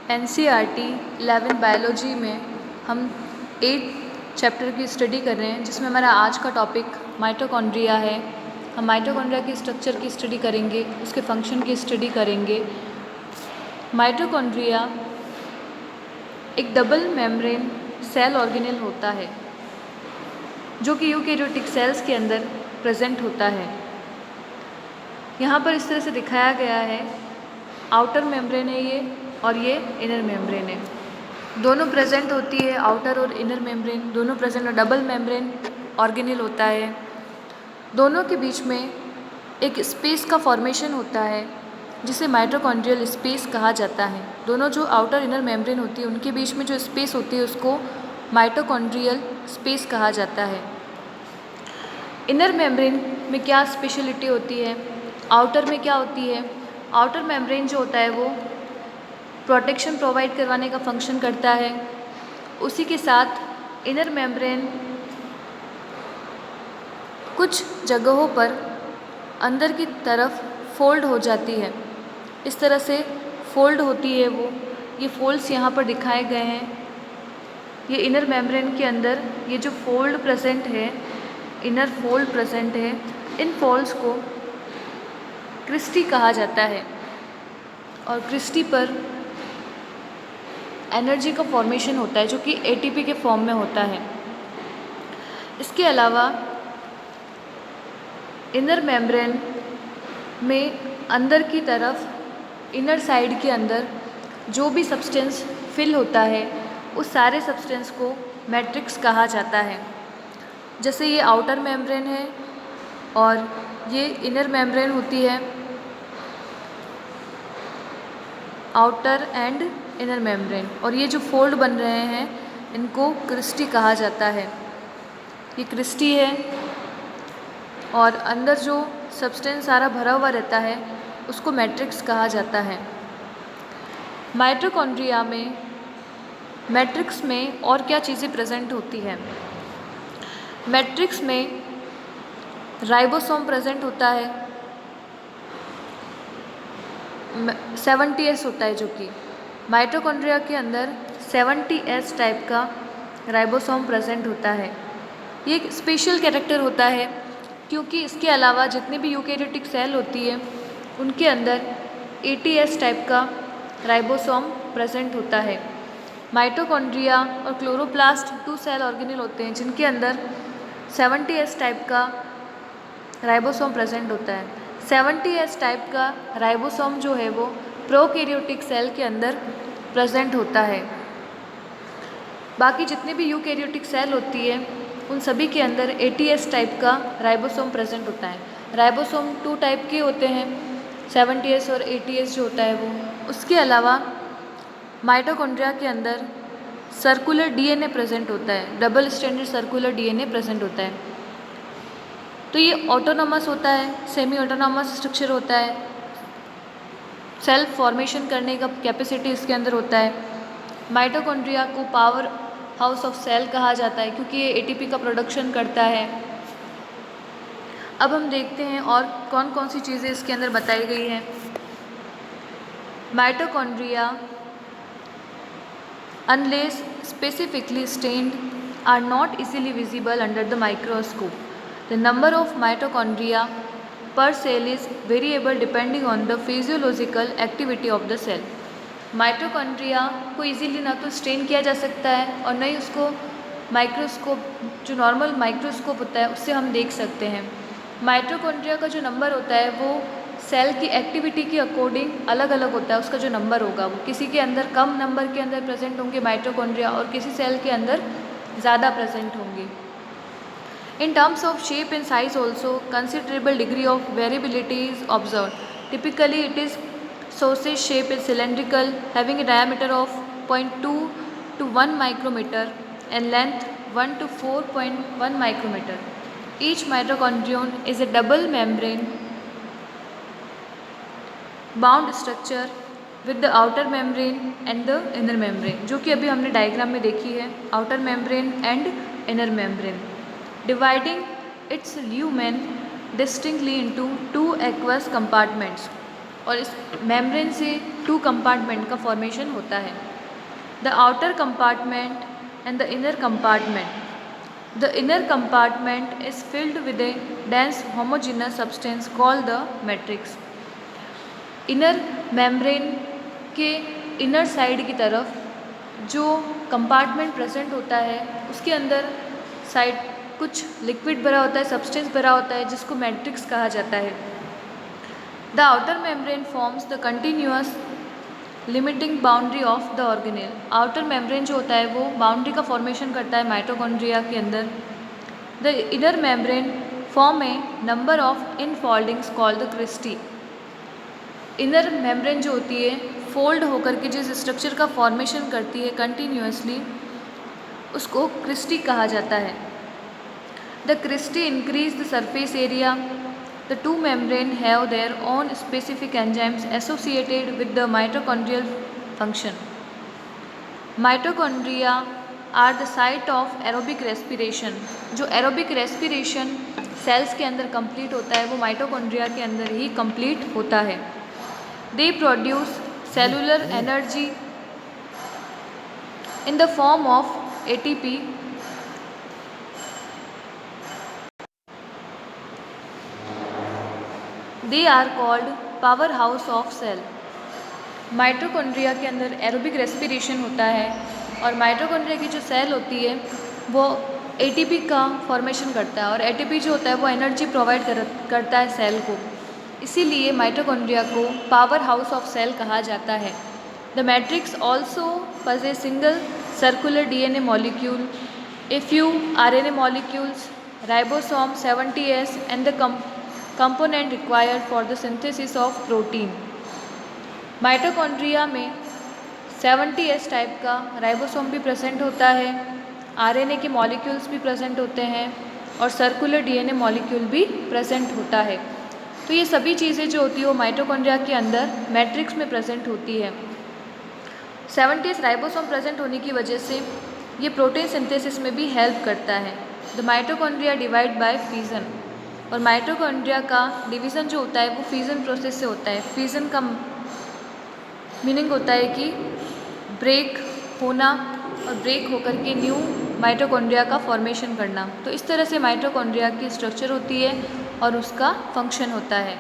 NCERT 11 biology में हम 8 chapter की स्टडी कर रहे हैं, जिसमें हमारा आज का टॉपिक माइटोकॉन्ड्रिया है। हम माइटोकॉन्ड्रिया के स्ट्रक्चर की स्टडी करेंगे, उसके फंक्शन की स्टडी करेंगे। माइटोकॉन्ड्रिया एक डबल मेम्ब्रेन सेल ऑर्गेनेल होता है, जो कि यूकेरियोटिक सेल्स के अंदर प्रेजेंट होता है। यहाँ पर इस तरह से दिखाया गया है, आउटर मेम्ब्रेन है ये और ये इनर मेम्ब्रेन है। दोनों प्रेजेंट होती है, आउटर और इनर मेम्ब्रेन दोनों प्रेजेंट, और डबल मेम्ब्रेन ऑर्गेनेल होता है। दोनों के बीच में एक स्पेस का फॉर्मेशन होता है, जिसे माइटोकॉन्ड्रियल स्पेस कहा जाता है। दोनों जो आउटर इनर मेम्ब्रेन होती है, उनके बीच में जो स्पेस होती है, उसको माइटोकॉन्ड्रियल स्पेस कहा जाता है। इनर मेम्ब्रेन में क्या स्पेशलिटी होती है, आउटर में क्या होती है? आउटर मेम्ब्रेन जो होता है वो प्रोटेक्शन प्रोवाइड करवाने का फंक्शन करता है। उसी के साथ इनर मेम्ब्रेन कुछ जगहों पर अंदर की तरफ फोल्ड हो जाती है। इस तरह से फोल्ड होती है वो, ये फोल्ड्स यहाँ पर दिखाए गए हैं। ये इनर मेम्ब्रेन के अंदर ये जो फोल्ड प्रेजेंट है, इनर फोल्ड प्रेजेंट है, इन फोल्ड्स को क्रिस्टी कहा जाता है। और क्रिस्टी पर एनर्जी का फॉर्मेशन होता है, जो कि एटीपी के फॉर्म में होता है। इसके अलावा इनर मेम्ब्रेन में अंदर की तरफ, इनर साइड के अंदर जो भी सब्सटेंस फिल होता है, उस सारे सब्सटेंस को मैट्रिक्स कहा जाता है। जैसे ये आउटर मेम्ब्रेन है और ये इनर मेम्ब्रेन होती है, आउटर एंड इनर मेम्ब्रेन, और ये जो फोल्ड बन रहे हैं, इनको क्रिस्टी कहा जाता है। ये क्रिस्टी है, और अंदर जो सब्सटेंस सारा भरा हुआ रहता है, उसको मैट्रिक्स कहा जाता है। माइटोकॉन्ड्रिया में मैट्रिक्स में और क्या चीज़ें प्रेजेंट होती हैं? मैट्रिक्स में राइबोसोम प्रेजेंट होता है, 70S होता है, जो कि माइटोकॉन्ड्रिया के अंदर 70S टाइप का राइबोसोम प्रेजेंट होता है। ये एक स्पेशल कैरेक्टर होता है, क्योंकि इसके अलावा जितनी भी यूकेरियोटिक सेल होती है, उनके अंदर 80S टाइप का राइबोसोम प्रेजेंट होता है। माइटोकॉन्ड्रिया और क्लोरोप्लास्ट 2 सेल ऑर्गेनेल होते हैं, जिनके अंदर 70S टाइप का राइबोसोम प्रेजेंट होता है। 70S टाइप का राइबोसोम जो है वो प्रोकैरियोटिक सेल के अंदर प्रेजेंट होता है। बाकी जितने भी यूकैरियोटिक सेल होती है, उन सभी के अंदर 80S टाइप का राइबोसोम प्रेजेंट होता है। राइबोसोम 2 टाइप के होते हैं, 70S और 80S जो होता है वो। उसके अलावा माइटोकॉन्ड्रिया के अंदर सर्कुलर डीएनए प्रेजेंट होता है, double stranded circular DNA present होता है। तो ये ऑटोनॉमस होता है, सेमी ऑटोनॉमस स्ट्रक्चर होता है, सेल्फ फॉर्मेशन करने का कैपेसिटी इसके अंदर होता है। माइटोकॉन्ड्रिया को पावर हाउस ऑफ सेल कहा जाता है, क्योंकि ये एटीपी का प्रोडक्शन करता है। अब हम देखते हैं और कौन कौन सी चीज़ें इसके अंदर बताई गई हैं। Mitochondria unless specifically stained are not easily visible under the microscope. The number of mitochondria per cell is variable depending on the physiological activity of the cell. Mitochondria को इजीली ना तो स्टेन किया जा सकता है, और न ही उसको माइक्रोस्कोप, जो नॉर्मल माइक्रोस्कोप होता है, उससे हम देख सकते हैं। माइटोकॉन्ड्रिया का जो नंबर होता है वो सेल की एक्टिविटी के अकॉर्डिंग अलग अलग होता है। उसका जो नंबर होगा वो किसी के अंदर कम नंबर के अंदर प्रेजेंट होंगे माइटोकॉन्ड्रिया, और किसी सेल के अंदर ज़्यादा प्रेजेंट होंगे। In terms of shape and size also, considerable degree of variability is observed. Typically, it is sausage shape is cylindrical, having a diameter of 0.2 to 1 micrometer and length 1 to 4.1 micrometer. Each mitochondrion is a double membrane bound structure with the outer membrane and the inner membrane, जो कि अभी हमने diagram में देखी है, outer membrane and inner membrane, dividing it's lumen distinctly into 2 aqueous compartments. और इस membrane से 2 कंपार्टमेंट का फॉर्मेशन होता है, the outer compartment and the inner compartment. The inner compartment is filled with a dense homogeneous substance called the matrix. Inner membrane के inner side की तरफ जो कंपार्टमेंट प्रेजेंट होता है उसके अंदर साइड कुछ लिक्विड भरा होता है, सब्सटेंस भरा होता है, जिसको मैट्रिक्स कहा जाता है. The outer membrane forms the continuous limiting boundary of the organelle. Outer membrane जो होता है वो बाउंड्री का फॉर्मेशन करता है माइटोकॉन्ड्रिया के अंदर. The inner membrane form a number of infoldings called the cristae. Inner membrane जो होती है फोल्ड होकर के जिस स्ट्रक्चर का फॉर्मेशन करती है कंटिन्यूअसली, उसको क्रिस्टी कहा जाता है. The cristae increase the surface area. The two membrane have their own specific enzymes associated with the mitochondrial function. Mitochondria are the site of aerobic respiration. जो aerobic respiration cells के अंदर complete होता है वो mitochondria के अंदर ही complete होता है. They produce cellular energy in the form of ATP. They are called power house of cell. Mitochondria के अंदर एरोबिक रेस्पिरेशन होता है और माइटोकॉन्ड्रिया की जो सेल होती है वो एटीपी का फॉर्मेशन करता है और एटीपी जो होता है वो एनर्जी प्रोवाइड करता है सेल को. इसीलिए माइटोकॉन्ड्रिया को पावर हाउस ऑफ सेल कहा जाता है. The matrix also possess single circular DNA molecule, a few RNA molecules, ribosome 70S and the component required for the synthesis of protein. Mitochondria में 70S type का ribosome भी present होता है, RNA के molecules भी प्रेजेंट होते हैं और सर्कुलर डीएनए मॉलिक्यूल भी प्रेजेंट होता है. तो ये सभी चीज़ें जो होती है वो माइटोकॉन्ड्रिया के अंदर मैट्रिक्स में प्रेजेंट होती है. 70S राइबोसोम प्रेजेंट होने की वजह से ये प्रोटीन सिंथेसिस में भी हेल्प करता है. The mitochondria divide by fission. और माइटोकॉन्ड्रिया का डिवीज़न जो होता है वो फिजन प्रोसेस से होता है. फिजन का मीनिंग होता है कि ब्रेक होना और ब्रेक होकर के न्यू माइटोकॉन्ड्रिया का फॉर्मेशन करना. तो इस तरह से माइटोकॉन्ड्रिया की स्ट्रक्चर होती है और उसका फंक्शन होता है.